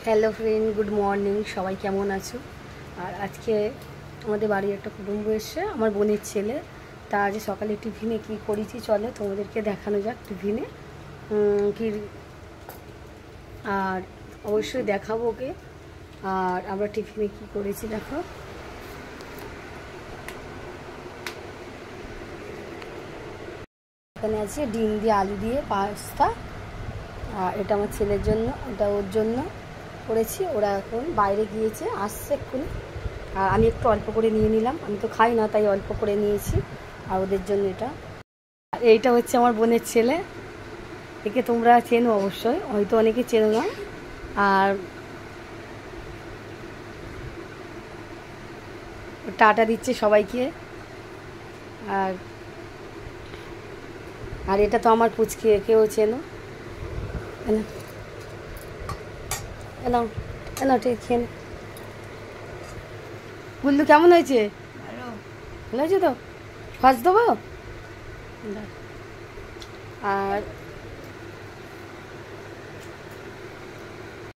Hello friend, good morning. সবাই কেমন আছো? আর আজকে আমাদের বাড়ির একটা কুটুম্ব এসছে, আমার বোনের ছেলে। তা আজ সকালে টিফিনে কি করেছি চলো তোমাদেরকে দেখানো যাক। টিফিনে কি, আর অবশ্যই দেখাবো ওকে। আর আমরা টিফিনে কি করেছি দেখো। এখানে আছে ডিম দিয়ে আলু দিয়ে পাস্তা। আর এটা আমার ছেলের জন্য, ওটা ওর জন্য করেছি। ওরা এখন বাইরে গিয়েছে, আসছে এক্ষুনি। আর আমি একটু অল্প করে নিয়ে নিলাম, আমি তো খাই না তাই অল্প করে নিয়েছি। আর ওদের জন্য এটা। আর এইটা হচ্ছে আমার বোনের ছেলে, একে তোমরা চেনো অবশ্যই, হয়তো অনেকে চেনো না। আর টাটা দিচ্ছে সবাইকে। আর আর এটা তো আমার পুচকে, কেউ চেনো। এনা এনা এনা ঠিক খেয়ে নে। গুল্লু কেমন হয়েছে? ভালো হয়েছে তো? ফার্স্ট দেবো। আর